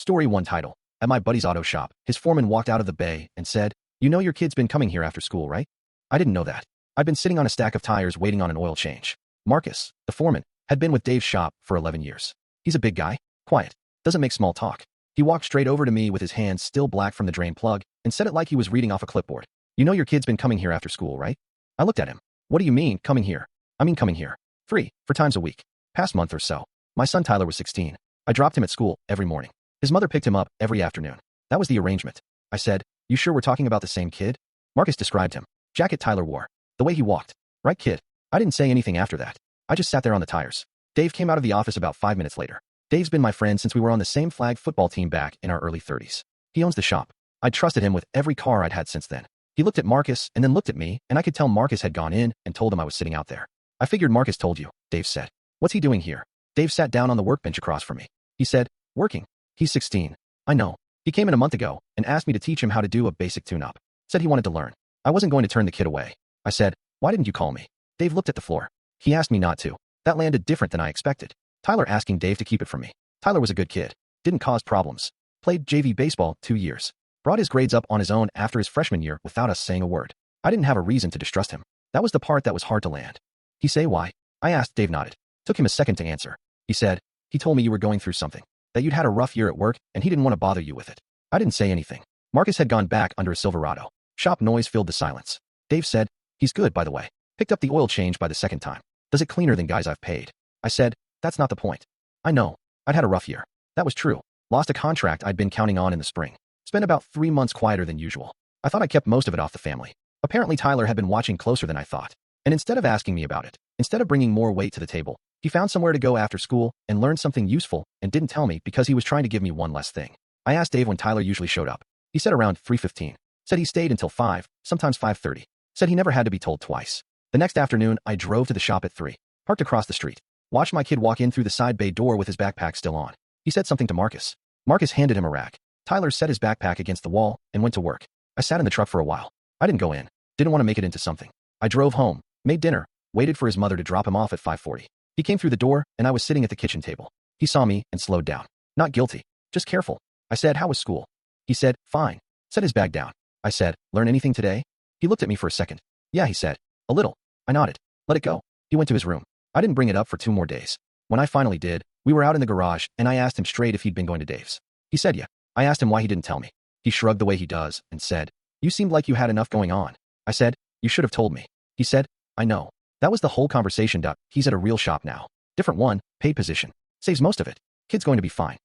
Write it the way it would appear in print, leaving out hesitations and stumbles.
Story 1 title. At my buddy's auto shop, his foreman walked out of the bay and said, "You know your kid's been coming here after school, right?" I didn't know that. I'd been sitting on a stack of tires waiting on an oil change. Marcus, the foreman, had been with Dave's shop for 11 years. He's a big guy, quiet, doesn't make small talk. He walked straight over to me with his hands still black from the drain plug and said it like he was reading off a clipboard. "You know your kid's been coming here after school, right?" I looked at him. "What do you mean, coming here?" "I mean coming here. 4 times a week. Past month or so. My son Tyler was 16. I dropped him at school every morning. His mother picked him up every afternoon. That was the arrangement." I said, "You sure we're talking about the same kid?" Marcus described him. Jacket Tyler wore. The way he walked. "Right kid." I didn't say anything after that. I just sat there on the tires. Dave came out of the office about 5 minutes later. Dave's been my friend since we were on the same flag football team back in our early 30s. He owns the shop. I'd trusted him with every car I'd had since then. He looked at Marcus and then looked at me, and I could tell Marcus had gone in and told him I was sitting out there. "I figured Marcus told you," Dave said. "What's he doing here?" Dave sat down on the workbench across from me. He said, "Working. He's 16. I know. He came in a month ago and asked me to teach him how to do a basic tune-up. Said he wanted to learn. I wasn't going to turn the kid away." I said, "Why didn't you call me?" Dave looked at the floor. He asked me not to. That landed different than I expected. Tyler asking Dave to keep it from me. Tyler was a good kid. Didn't cause problems. Played JV baseball 2 years. Brought his grades up on his own after his freshman year without us saying a word. I didn't have a reason to distrust him. That was the part that was hard to land. "He say why?" I asked. Dave nodded. Took him a second to answer. He said, "He told me you were going through something. That you'd had a rough year at work and he didn't want to bother you with it." I didn't say anything. Marcus had gone back under a Silverado. Shop noise filled the silence. Dave said, "He's good, by the way. Picked up the oil change by the second time. Does it cleaner than guys I've paid." I said, "That's not the point." I know. I'd had a rough year. That was true. Lost a contract I'd been counting on in the spring. Spent about 3 months quieter than usual. I thought I kept most of it off the family. Apparently Tyler had been watching closer than I thought. And instead of asking me about it, instead of bringing more weight to the table, he found somewhere to go after school and learn something useful and didn't tell me because he was trying to give me one less thing. I asked Dave when Tyler usually showed up. He said around 3:15. Said he stayed until 5, sometimes 5:30. Said he never had to be told twice. The next afternoon, I drove to the shop at 3. Parked across the street. Watched my kid walk in through the side bay door with his backpack still on. He said something to Marcus. Marcus handed him a rack. Tyler set his backpack against the wall and went to work. I sat in the truck for a while. I didn't go in. Didn't want to make it into something. I drove home, made dinner, waited for his mother to drop him off at 5:40. He came through the door and I was sitting at the kitchen table. He saw me and slowed down. Not guilty, just careful. I said, "How was school?" He said, "Fine." Set his bag down. I said, "Learn anything today?" He looked at me for a second. "Yeah," he said. "A little." I nodded. "Let it go." He went to his room. I didn't bring it up for 2 more days. When I finally did, we were out in the garage and I asked him straight if he'd been going to Dave's. He said yeah. I asked him why he didn't tell me. He shrugged the way he does and said, "You seemed like you had enough going on." I said, "You should have told me." He said, "I know." That was the whole conversation. He's at a real shop now. Different one, paid position. Saves most of it. Kid's going to be fine.